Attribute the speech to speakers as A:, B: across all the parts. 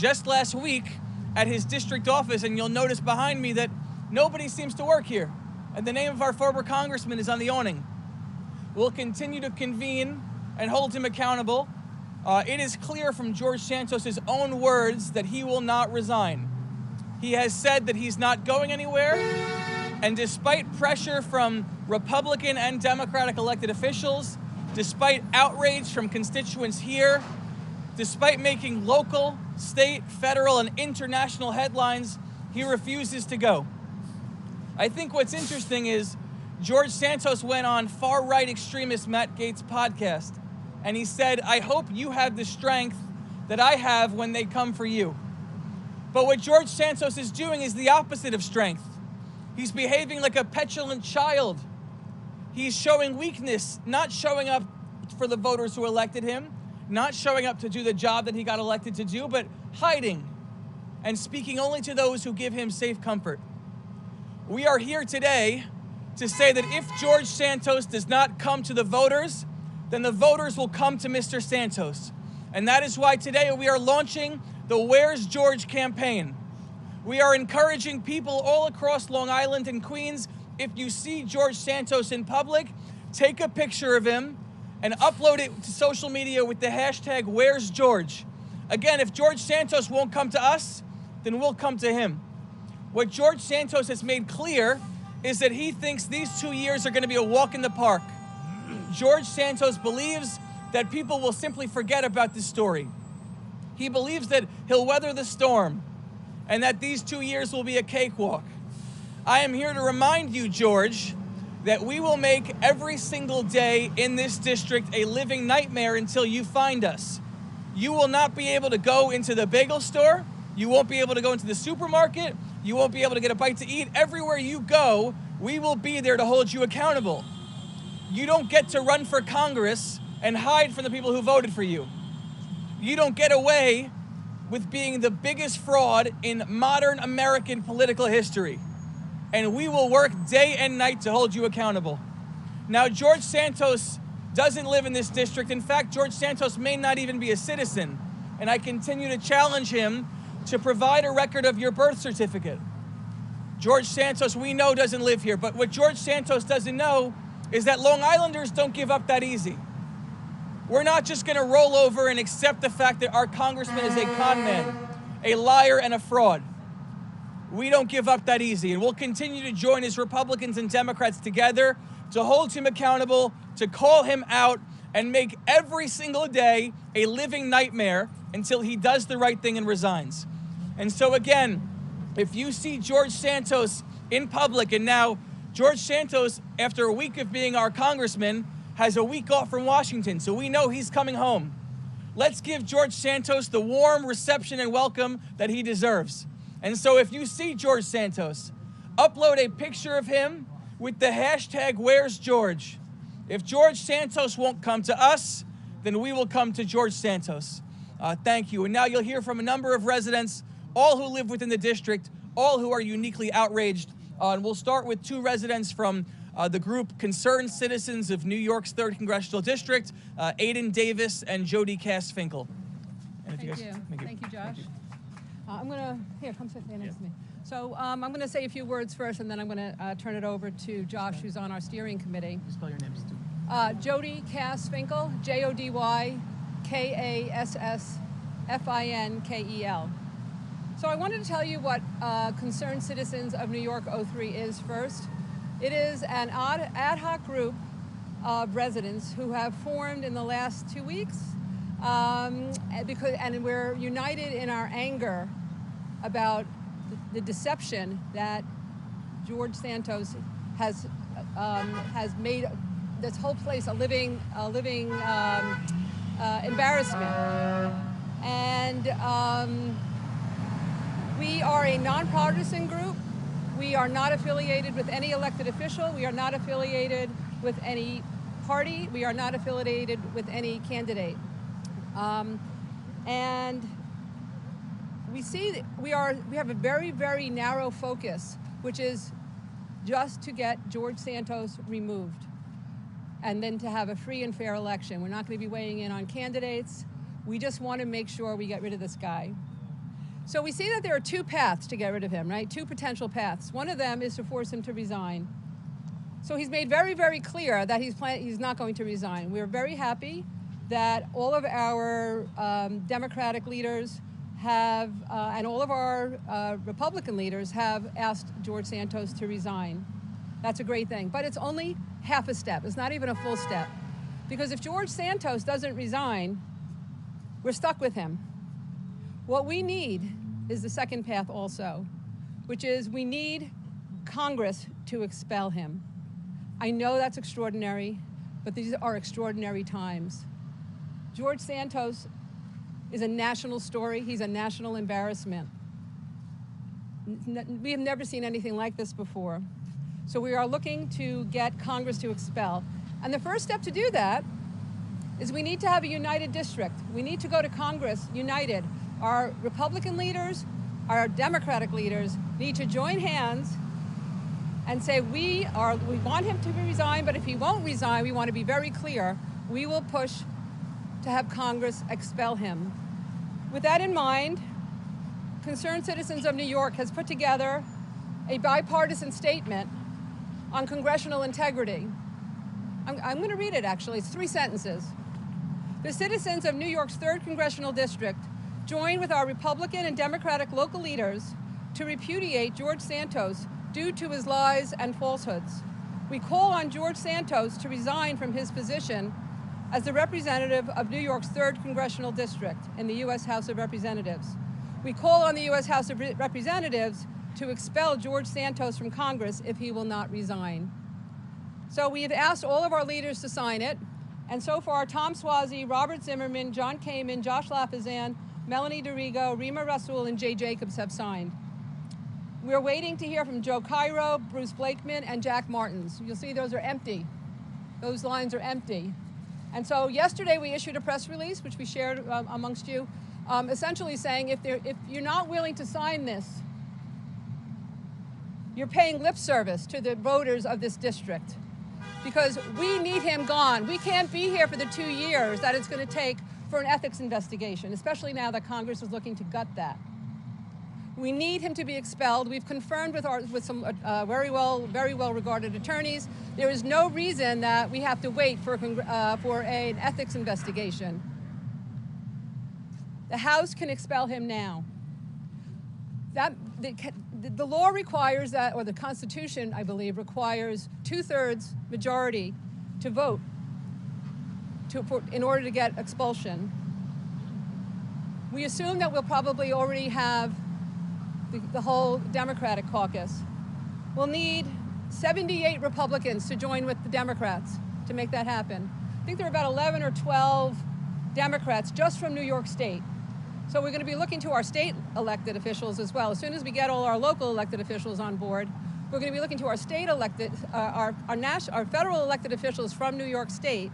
A: just last week at his district office, and you'll notice behind me that nobody seems to work here. And the name of our former congressman is on the awning. We'll continue to convene and hold him accountable. It is clear from George Santos' own words that he will not resign. He has said that he's not going anywhere, and despite pressure from Republican and Democratic elected officials, despite outrage from constituents here, despite making local, state, federal, and international headlines, he refuses to go. I think what's interesting is George Santos went on far-right extremist Matt Gaetz' podcast, and he said, "I hope you have the strength that I have when they come for you." But what George Santos is doing is the opposite of strength. He's behaving like a petulant child. He's showing weakness, not showing up for the voters who elected him, not showing up to do the job that he got elected to do, but hiding and speaking only to those who give him safe comfort. We are here today to say that if George Santos does not come to the voters, then the voters will come to Mr. Santos. And that is why today we are launching the Where's George campaign. We are encouraging people all across Long Island and Queens, if you see George Santos in public, take a picture of him and upload it to social media with the hashtag Where's George. Again, if George Santos won't come to us, then we'll come to him. What George Santos has made clear is that he thinks these 2 years are going to be a walk in the park. George Santos believes that people will simply forget about this story. He believes that he'll weather the storm and that these 2 years will be a cakewalk. I am here to remind you, George, that we will make every single day in this district a living nightmare until you find us. You will not be able to go into the bagel store. You won't be able to go into the supermarket. You won't be able to get a bite to eat. Everywhere you go, we will be there to hold you accountable. You don't get to run for Congress and hide from the people who voted for you. You don't get away with being the biggest fraud in modern American political history. And we will work day and night to hold you accountable. Now, George Santos doesn't live in this district. In fact, George Santos may not even be a citizen. And I continue to challenge him to provide a record of your birth certificate. George Santos, we know, doesn't live here. But what George Santos doesn't know is that Long Islanders don't give up that easy. We're not just going to roll over and accept the fact that our congressman is a con man, a liar, and a fraud. We don't give up that easy, and we'll continue to join as Republicans and Democrats together to hold him accountable, to call him out, and make every single day a living nightmare until he does the right thing and resigns. And so again, if you see George Santos in public, and now George Santos, after a week of being our congressman, has a week off from Washington, so we know he's coming home. Let's give George Santos the warm reception and welcome that he deserves. And so if you see George Santos, upload a picture of him with the hashtag Where's George. If George Santos won't come to us, then we will come to George Santos. Thank you. And now you'll hear from a number of residents, all who live within the district, all who are uniquely outraged. And we'll start with two residents from the group Concerned Citizens of New York's 3rd Congressional District, Aiden Davis and Jody Cass-Finkel.
B: Thank you. Thank you, Josh. I'm going to, here, come sit next to me. So I'm going to say a few words first, and then I'm going to turn it over to Josh, who's on our steering committee.
A: You spell your names too.
B: Jody Cass-Finkel, Jodykassfinkel. So I wanted to tell you what Concerned Citizens of New York 03 is first. It is an ad hoc group of residents who have formed in the last 2 weeks, and we're united in our anger about the deception that George Santos has made this whole place a living embarrassment. And we are a nonpartisan group. We are not affiliated with any elected official. We are not affiliated with any party. We are not affiliated with any candidate. And we see that we have a very, very narrow focus, which is just to get George Santos removed and then to have a free and fair election. We're not going to be weighing in on candidates. We just want to make sure we get rid of this guy. So we see that there are two paths to get rid of him, right? Two potential paths. One of them is to force him to resign. So he's made very, very clear that he's not going to resign. We're very happy that all of our Democratic leaders have, and all of our Republican leaders have asked George Santos to resign. That's a great thing, but it's only half a step. It's not even a full step. Because if George Santos doesn't resign, we're stuck with him. What we need is the second path also, which is we need Congress to expel him. I know that's extraordinary, but these are extraordinary times. George Santos is a national story. He's a national embarrassment. We have never seen anything like this before. So we are looking to get Congress to expel. And the first step to do that is we need to have a united district. We need to go to Congress united. Our Republican leaders, our Democratic leaders need to join hands and say we want him to resign, but if he won't resign, we want to be very clear. We will push to have Congress expel him. With that in mind, Concerned Citizens of New York has put together a bipartisan statement on congressional integrity. I'm going to read it, actually. It's 3 sentences. The citizens of New York's 3rd Congressional District join with our Republican and Democratic local leaders to repudiate George Santos due to his lies and falsehoods. We call on George Santos to resign from his position as the representative of New York's 3rd Congressional District in the U.S. House of Representatives. We call on the U.S. House of Representatives to expel George Santos from Congress if he will not resign. So we have asked all of our leaders to sign it, and so far Tom Suozzi, Robert Zimmerman, John Kamen, Josh Lafazan, Melanie DeRigo, Rima Rasool, and Jay Jacobs have signed. We're waiting to hear from Joe Cairo, Bruce Blakeman, and Jack Martins. You'll see those are empty. Those lines are empty. And so yesterday we issued a press release, which we shared amongst you, essentially saying if you're not willing to sign this, you're paying lip service to the voters of this district, because we need him gone. We can't be here for the 2 years that it's going to take for an ethics investigation, especially now that Congress is looking to gut that. We need him to be expelled. We've confirmed with some very well regarded attorneys. There is no reason that we have to wait for an ethics investigation. The House can expel him now. The law requires that, or the Constitution, I believe, requires 2/3 majority to vote in order to get expulsion. We assume that we'll probably already have the whole Democratic caucus. We'll need 78 Republicans to join with the Democrats to make that happen. I think there are about 11 or 12 Democrats just from New York State. So we're going to be looking to our state elected officials as well. As soon as we get all our local elected officials on board, we're going to be looking to our state elected, our federal elected officials from New York State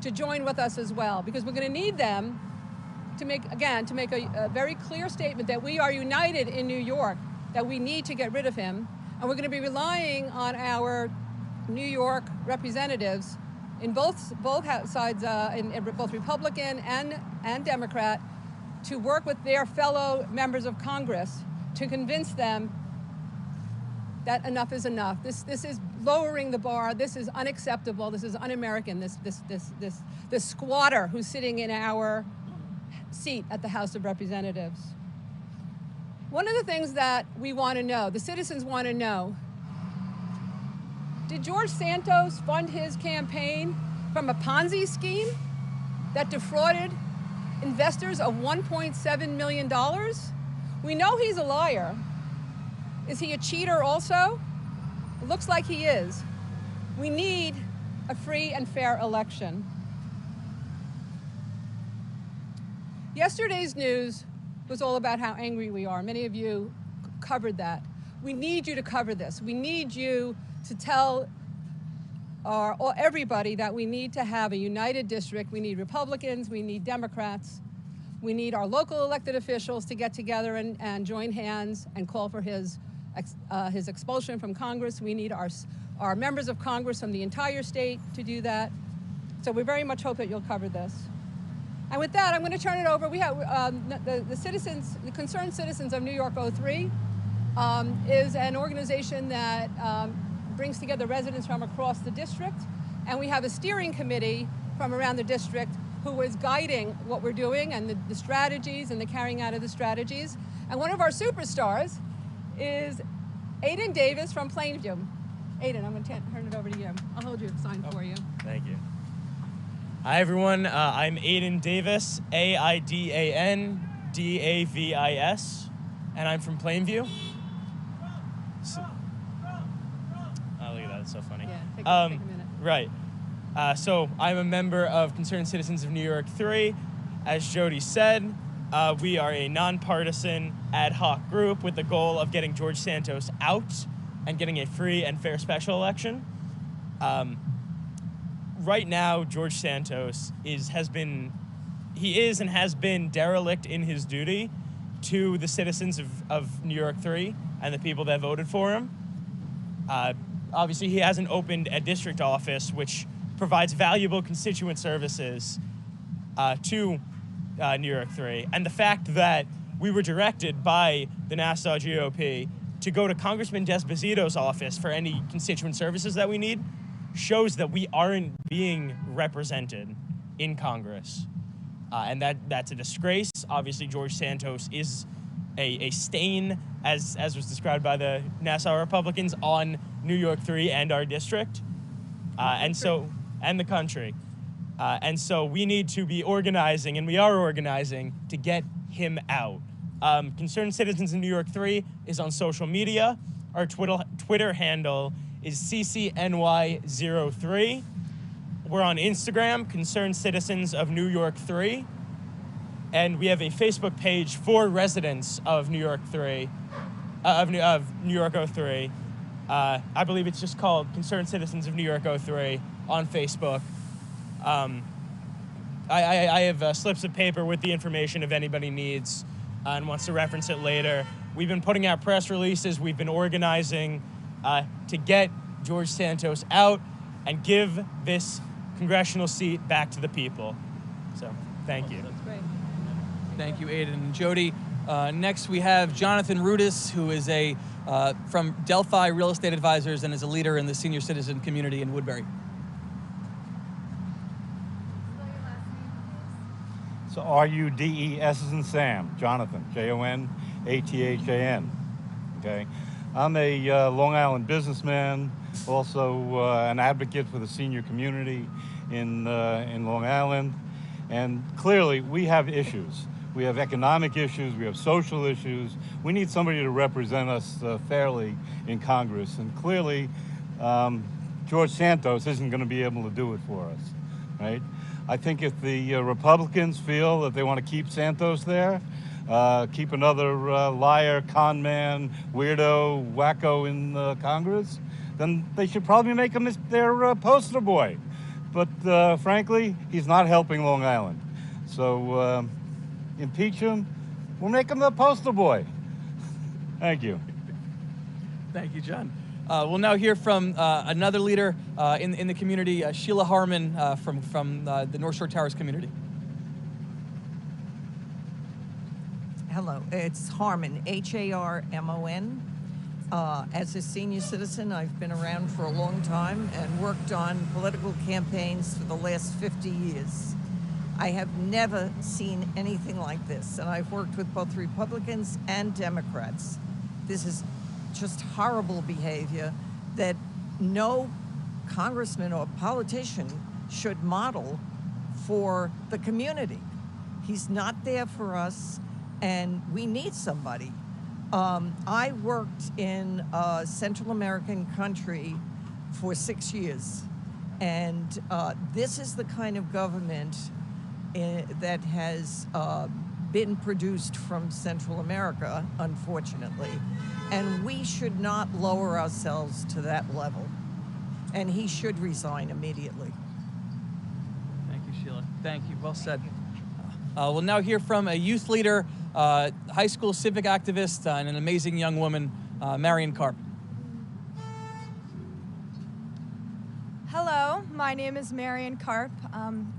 B: to join with us as well, because we're going to need them to make a very clear statement that we are united in New York, that we need to get rid of him. And we're going to be relying on our New York representatives in both sides, in both Republican and Democrat, to work with their fellow members of Congress to convince them that enough is enough. This is lowering the bar. This is unacceptable. This is un-American. This squatter who's sitting in our seat at the House of Representatives. One of the things that we want to know, the citizens want to know, did George Santos fund his campaign from a Ponzi scheme that defrauded investors of $1.7 million? We know he's a liar. Is he a cheater also? It looks like he is. We need a free and fair election. Yesterday's news was all about how angry we are. Many of you covered that. We need you to cover this. We need you to tell everybody that we need to have a united district. We need Republicans, we need Democrats, we need our local elected officials to get together and join hands and call for his expulsion from Congress. We need our members of Congress from the entire state to do that. So we very much hope that you'll cover this. And with that, I'm going to turn it over. We have the Concerned Citizens of New York 03 is an organization that brings together residents from across the district. And we have a steering committee from around the district who is guiding what we're doing and the strategies and the carrying out of the strategies. And one of our superstars is Aiden Davis from Plainview. Aiden, I'm going to turn it over to you. I'll hold your sign for you.
C: Thank you. Hi, everyone. I'm Aiden Davis, A-I-D-A-N-D-A-V-I-S, and I'm from Plainview. So, oh, look at that. It's so funny.
B: Yeah, take a minute.
C: Right. So I'm a member of Concerned Citizens of New York 3. As Jody said, we are a nonpartisan ad hoc group with the goal of getting George Santos out and getting a free and fair special election. Right now, George Santos has been derelict in his duty to the citizens of New York 3 and the people that voted for him. Obviously, he hasn't opened a district office, which provides valuable constituent services to New York 3. And the fact that we were directed by the Nassau GOP to go to Congressman Desposito's office for any constituent services that we need shows that we aren't being represented in Congress. And that's a disgrace. Obviously, George Santos is a stain, as was described by the Nassau Republicans, on New York 3 and our district, and the country. And so we need to be organizing, and we are organizing, to get him out. Concerned Citizens in New York 3 is on social media. Our Twitter handle is CCNY03. We're on Instagram, Concerned Citizens of New York 3. And we have a Facebook page for residents of New York 3, of New York 03. I believe it's just called Concerned Citizens of New York 03 on Facebook. I have slips of paper with the information if anybody needs and wants to reference it later. We've been putting out press releases. We've been organizing to get George Santos out and give this congressional seat back to the people. So, thank you.
B: That's great.
A: Thank you, Aiden and Jody. Next, we have Jonathan Rudis, who is from Delphi Real Estate Advisors and is a leader in the senior citizen community in Woodbury.
D: So R-U-D-E-S as in Sam, Jonathan, J-O-N-A-T-H-A-N, okay? I'm a Long Island businessman, also an advocate for the senior community in Long Island, and clearly we have issues. We have economic issues, we have social issues. We need somebody to represent us fairly in Congress, and clearly George Santos isn't gonna be able to do it for us, right? I think if the Republicans feel that they want to keep Santos there, keep another liar, con man, weirdo, wacko in Congress, then they should probably make him their poster boy. But frankly, he's not helping Long Island. So impeach him, we'll make him the poster boy. Thank you.
A: Thank you, John. We'll now hear from another leader in the community, Sheila Harmon from the North Shore Towers community.
E: Hello, it's Harmon, H-A-R-M-O-N. As a senior citizen, I've been around for a long time and worked on political campaigns for the last 50 years. I have never seen anything like this, and I've worked with both Republicans and Democrats. This is just horrible behavior that no congressman or politician should model for the community. He's not there for us, and we need somebody. I worked in a Central American country for 6 years, and this is the kind of government that has been produced from Central America, unfortunately, and we should not lower ourselves to that level. And he should resign immediately.
A: Thank you, Sheila. Thank you. Well said. We'll now hear from a youth leader, high school civic activist, and an amazing young woman, Marion Karp.
F: Hello, my name is Marion Karp,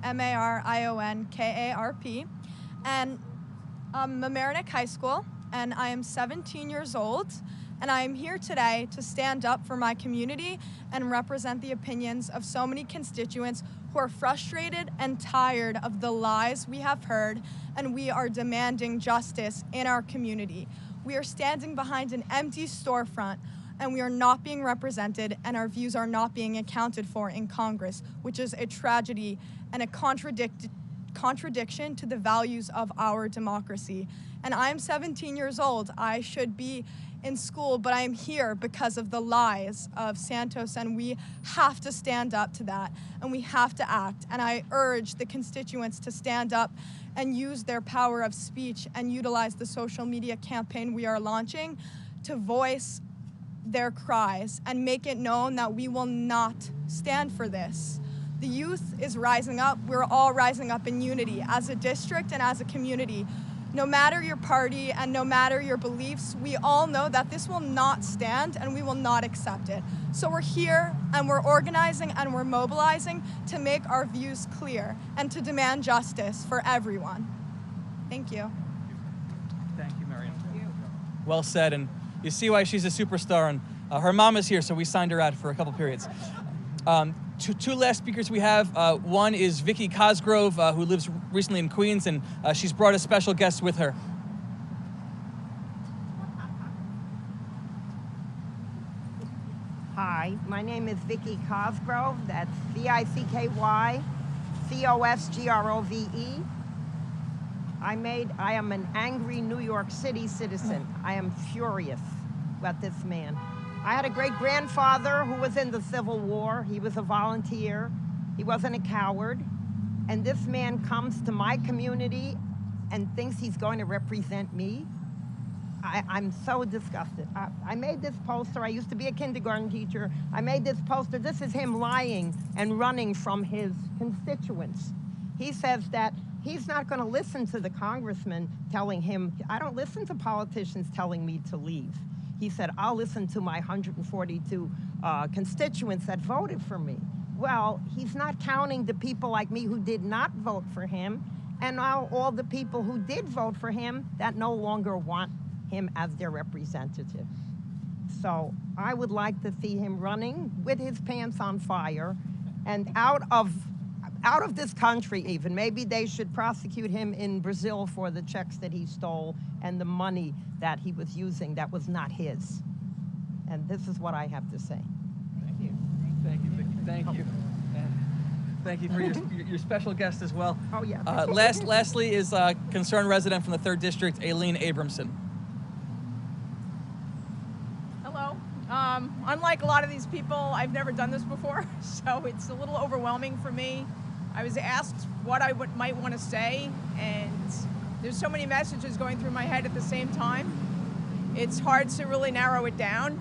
F: M-A-R-I-O-N-K-A-R-P, and I'm Mamaroneck High School, and I am 17 years old, and I am here today to stand up for my community and represent the opinions of so many constituents who are frustrated and tired of the lies we have heard, and we are demanding justice in our community. We are standing behind an empty storefront, and we are not being represented, and our views are not being accounted for in Congress, which is a tragedy and a contradiction to the values of our democracy. And I'm 17 years old. I should be in school, but I am here because of the lies of Santos, and we have to stand up to that, and we have to act. And I urge the constituents to stand up and use their power of speech and utilize the social media campaign we are launching to voice their cries and make it known that we will not stand for this. The youth is rising up. We're all rising up in unity as a district and as a community. No matter your party and no matter your beliefs, we all know that this will not stand and we will not accept it. So we're here and we're organizing and we're mobilizing to make our views clear and to demand justice for everyone. Thank you.
A: Thank you, Marion. Well said, and you see why she's a superstar, and her mom is here, so we signed her out for a couple periods. Two last speakers we have. One is Vicki Cosgrove, who lives recently in Queens, and she's brought a special guest with her.
G: Hi, my name is Vicki Cosgrove. That's V-I-C-K-Y, C-O-S-G-R-O-V-E. I am an angry New York City citizen. I am furious at this man. I had a great-grandfather who was in the Civil War. He was a volunteer. He wasn't a coward. And this man comes to my community and thinks he's going to represent me. I'm so disgusted. I made this poster. I used to be a kindergarten teacher. I made this poster. This is him lying and running from his constituents. He says that he's not going to listen to the congressman telling him, I don't listen to politicians telling me to leave. He said, I'll listen to my 142 constituents that voted for me. Well, he's not counting the people like me who did not vote for him, and all the people who did vote for him that no longer want him as their representative. So I would like to see him running with his pants on fire and out of this country even. Maybe they should prosecute him in Brazil for the checks that he stole and the money that he was using that was not his. And this is what I have to say.
A: Thank you. Thank you, Vicki. Thank you. Thank you for your special guest as well.
G: Oh, yeah.
A: Lastly is concerned resident from the 3rd District, Aileen Abramson.
H: Hello. Unlike a lot of these people, I've never done this before, so it's a little overwhelming for me. I was asked what I might want to say, and there's so many messages going through my head at the same time. It's hard to really narrow it down,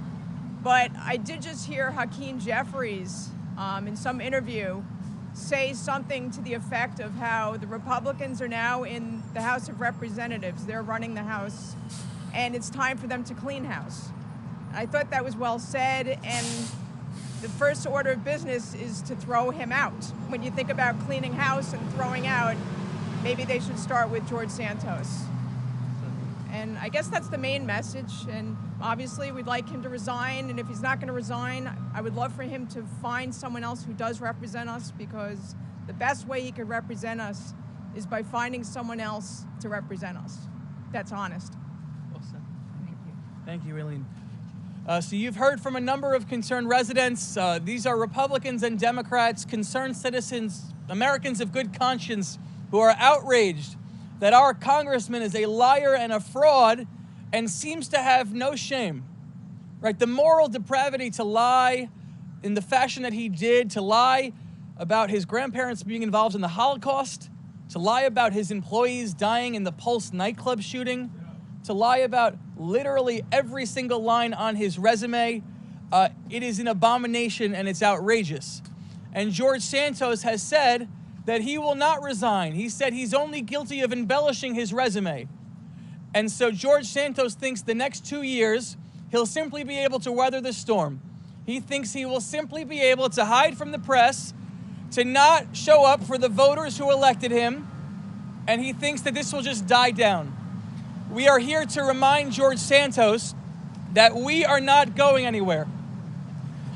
H: but I did just hear Hakeem Jeffries in some interview say something to the effect of how the Republicans are now in the House of Representatives. They're running the House, and it's time for them to clean house. I thought that was well said, and the first order of business is to throw him out. When you think about cleaning house and throwing out, maybe they should start with George Santos. And I guess that's the main message, and obviously we'd like him to resign, and if he's not going to resign, I would love for him to find someone else who does represent us, because the best way he could represent us is by finding someone else to represent us. That's honest.
A: Well said. Thank you. Thank you, Aileen. So you've heard from a number of concerned residents. These are Republicans and Democrats, concerned citizens, Americans of good conscience who are outraged that our congressman is a liar and a fraud and seems to have no shame, right? The moral depravity to lie in the fashion that he did, to lie about his grandparents being involved in the Holocaust, to lie about his employees dying in the Pulse nightclub shooting, to lie about literally every single line on his resume. It is an abomination and it's outrageous. And George Santos has said that he will not resign. He said he's only guilty of embellishing his resume. And so George Santos thinks the next 2 years, he'll simply be able to weather the storm. He thinks he will simply be able to hide from the press to not show up for the voters who elected him, and he thinks that this will just die down. We are here to remind George Santos that we are not going anywhere,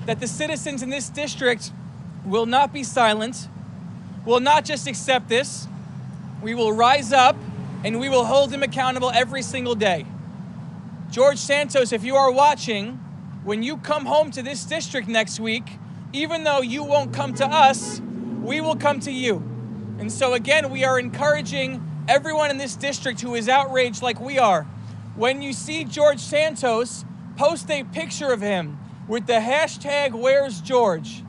A: that the citizens in this district will not be silent, will not just accept this. We will rise up and we will hold him accountable every single day. George Santos, if you are watching, when you come home to this district next week, even though you won't come to us, we will come to you. And so again, we are encouraging everyone in this district who is outraged like we are. When you see George Santos, post a picture of him with the hashtag Where's George.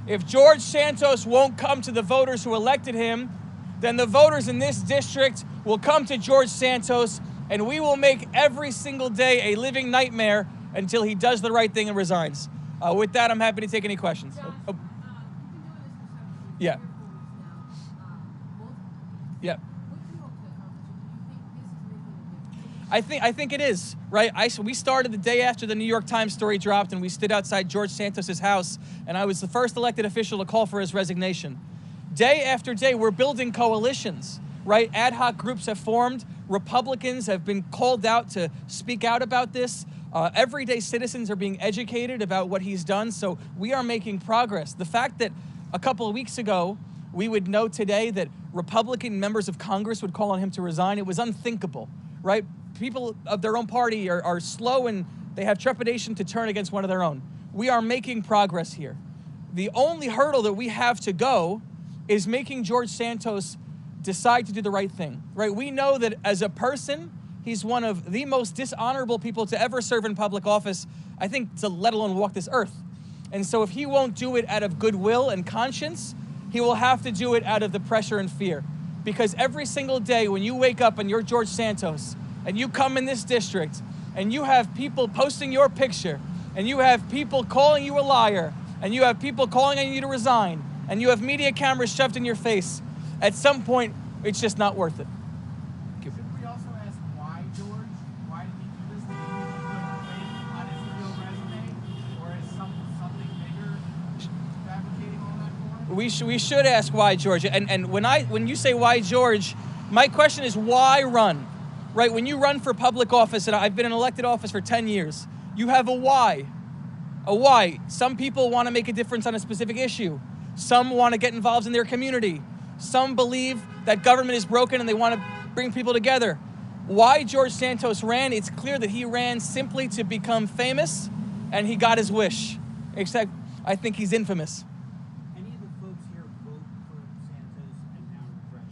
A: If George Santos won't come to the voters who elected him, then the voters in this district will come to George Santos, and we will make every single day a living nightmare until he does the right thing and resigns. With that, I'm happy to take any questions. Yeah. Yeah. I think it is, right? We started the day after the New York Times story dropped, and we stood outside George Santos's house, and I was the first elected official to call for his resignation. Day after day, we're building coalitions, right? Ad hoc groups have formed. Republicans have been called out to speak out about this. Everyday citizens are being educated about what he's done, so we are making progress. The fact that a couple of weeks ago, we would know today that Republican members of Congress would call on him to resign, it was unthinkable, right? People of their own party are slow and they have trepidation to turn against one of their own. We are making progress here. The only hurdle that we have to go is making George Santos decide to do the right thing, right? We know that as a person, he's one of the most dishonorable people to ever serve in public office, I think, to let alone walk this earth. And so if he won't do it out of goodwill and conscience, he will have to do it out of the pressure and fear. Because every single day when you wake up and you're George Santos and you come in this district and you have people posting your picture and you have people calling you a liar and you have people calling on you to resign and you have media cameras shoved in your face, at some point, it's just not worth it.
I: Should we also ask why, George? Why did he do this? Did he put on his real resume? Or is something bigger fabricating all that for him?
A: We should ask why, George. And when you say why, George, my question is why run? Right, when you run for public office, and I've been in elected office for 10 years, you have a why. A why. Some people want to make a difference on a specific issue. Some want to get involved in their community. Some believe that government is broken and they want to bring people together. Why George Santos ran, it's clear that he ran simply to become famous, and he got his wish. Except, I think he's infamous.
I: Any of the folks here vote for Santos and now regret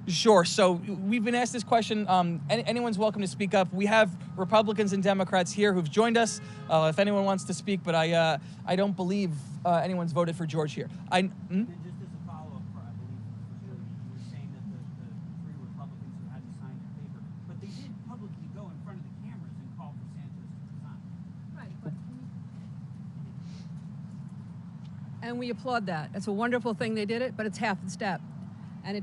I: it?
A: Sure. So we've been asked this question. Anyone's welcome to speak up. We have Republicans and Democrats here who've joined us. If anyone wants to speak, but I don't believe anyone's voted for George here.
I: And just as a follow-up, I believe you were saying that the three Republicans who hadn't signed the paper, but they did publicly go in front of the cameras and call for Santos to resign.
B: Right, and we applaud that. It's a wonderful thing they did it, but it's half the step. And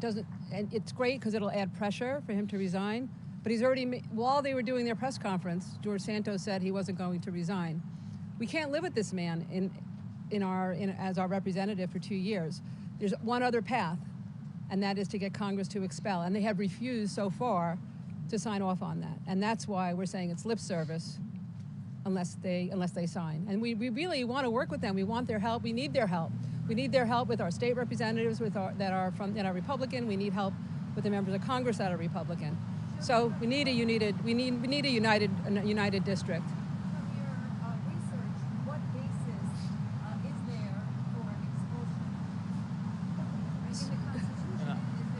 B: it's great because it'll add pressure for him to resign. But he's already, while they were doing their press conference, George Santos said he wasn't going to resign. We can't live with this man as our representative for 2 years. There's one other path, and that is to get Congress to expel. And they have refused so far to sign off on that. And that's why we're saying it's lip service unless they sign. And we really want to work with them. We want their help. We need their help. We need their help with our state representatives that are Republican. We need help with the members of Congress that are Republican. So we need a united district.
J: From your research, what basis is there for expulsion?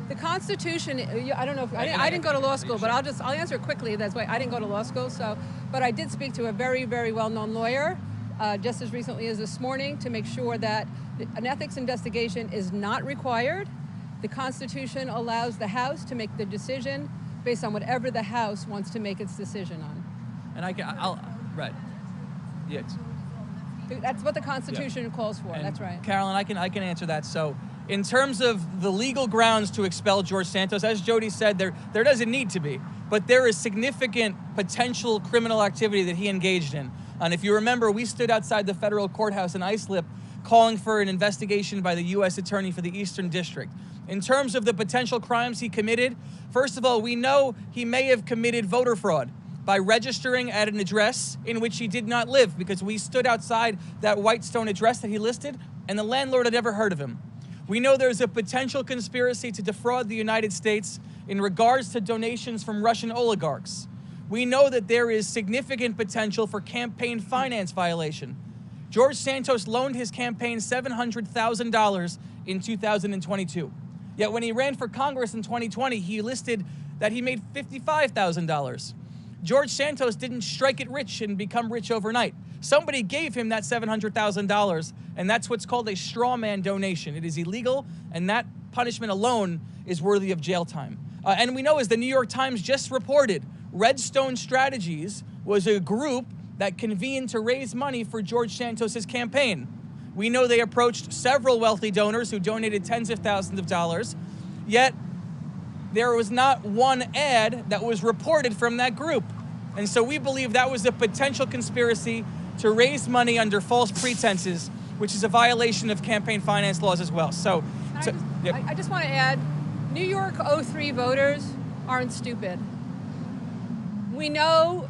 B: The Constitution, I don't know if, I didn't go to law school, but I'll answer it quickly. That's why I didn't go to law school. But I did speak to a very, very well-known lawyer just as recently as this morning to make sure that an ethics investigation is not required. The Constitution allows the House to make the decision based on whatever the House wants to make its decision on.
A: And right. Yeah.
B: That's what the Constitution calls for.
A: And
B: that's right.
A: Carolyn, I can answer that. So in terms of the legal grounds to expel George Santos, as Jody said, there doesn't need to be, but there is significant potential criminal activity that he engaged in. And if you remember, we stood outside the federal courthouse in Islip calling for an investigation by the U.S. Attorney for the Eastern District. In terms of the potential crimes he committed, first of all, we know he may have committed voter fraud by registering at an address in which he did not live, because we stood outside that Whitestone address that he listed, and the landlord had never heard of him. We know there's a potential conspiracy to defraud the United States in regards to donations from Russian oligarchs. We know that there is significant potential for campaign finance violation. George Santos loaned his campaign $700,000 in 2022. Yet when he ran for Congress in 2020, he listed that he made $55,000. George Santos didn't strike it rich and become rich overnight. Somebody gave him that $700,000, and that's what's called a straw man donation. It is illegal, and that punishment alone is worthy of jail time. And we know, as the New York Times just reported, Redstone Strategies was a group that convened to raise money for George Santos's campaign. We know they approached several wealthy donors who donated tens of thousands of dollars, yet there was not one ad that was reported from that group. And so we believe that was a potential conspiracy to raise money under false pretenses, which is a violation of campaign finance laws as well. So,
B: I just want to add, New York 03 voters aren't stupid. We know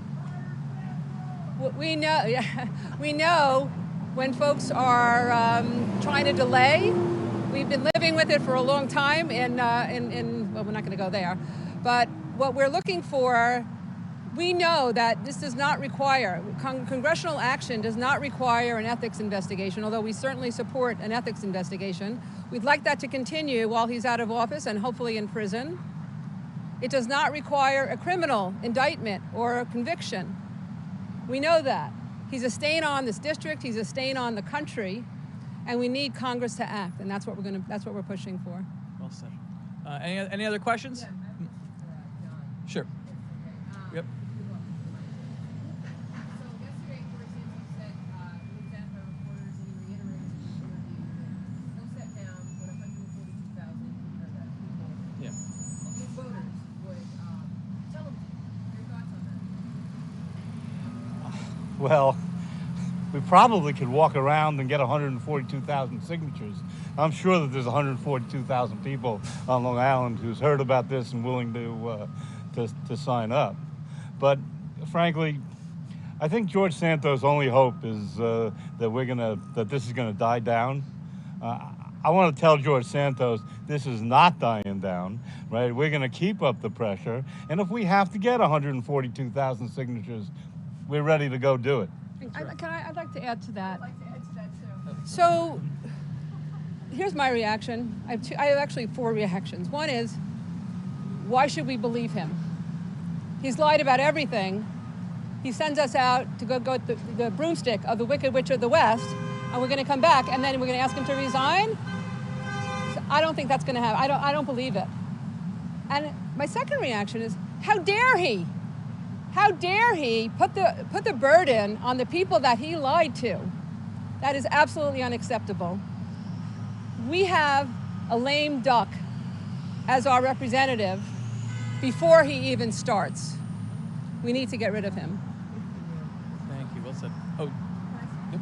B: when folks are trying to delay. We've been living with it for a long time well, we're not going to go there. But what we're looking for, we know that this does not require, congressional action does not require an ethics investigation, although we certainly support an ethics investigation. We'd like that to continue while he's out of office and hopefully in prison. It does not require a criminal indictment or a conviction. We know that. He's a stain on this district, he's a stain on the country, and we need Congress to act, and that's what we're pushing for.
A: Well said. Any other questions? Sure. Yep.
D: Well, we probably could walk around and get 142,000 signatures. I'm sure that there's 142,000 people on Long Island who's heard about this and willing to sign up. But frankly, I think George Santos' only hope is that this is gonna die down. I want to tell George Santos this is not dying down, right? We're gonna keep up the pressure, and if we have to get 142,000 signatures, we're ready to go do it.
B: I'd like to add to that. So, here's my reaction. I have actually 4 reactions. One is, why should we believe him? He's lied about everything. He sends us out to go with the broomstick of the Wicked Witch of the West, and we're going to come back, and then we're going to ask him to resign? So I don't think that's going to happen. I don't believe it. And my second reaction is, how dare he? How dare he put the burden on the people that he lied to? That is absolutely unacceptable. We have a lame duck as our representative before he even starts. We need to get rid of him.
A: Thank you. Well said. Oh. Yep.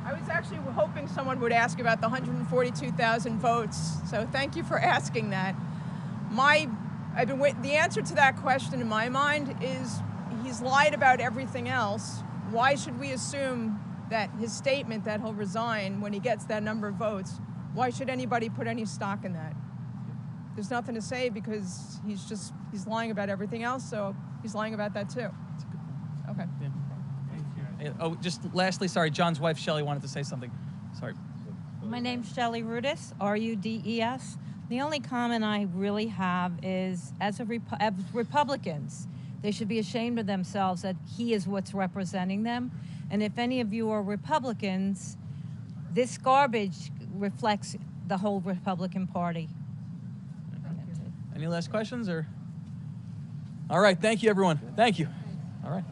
H: I was actually hoping someone would ask about the 142,000 votes, so thank you for asking that. The answer to that question in my mind is he's lied about everything else. Why should we assume that his statement that he'll resign when he gets that number of votes, why should anybody put any stock in that? There's nothing to say because he's lying about everything else, so he's lying about that too.
A: That's a good point.
H: Okay.
A: Yeah. Oh, just lastly, sorry, John's wife, Shelley, wanted to say something. Sorry.
K: My name's Shelley Rudes, R-U-D-E-S. The only comment I really have is, as Republicans, they should be ashamed of themselves that he is what's representing them. And if any of you are Republicans, this garbage reflects the whole Republican Party.
A: Any last questions? All right, thank you, everyone. Thank you. All right.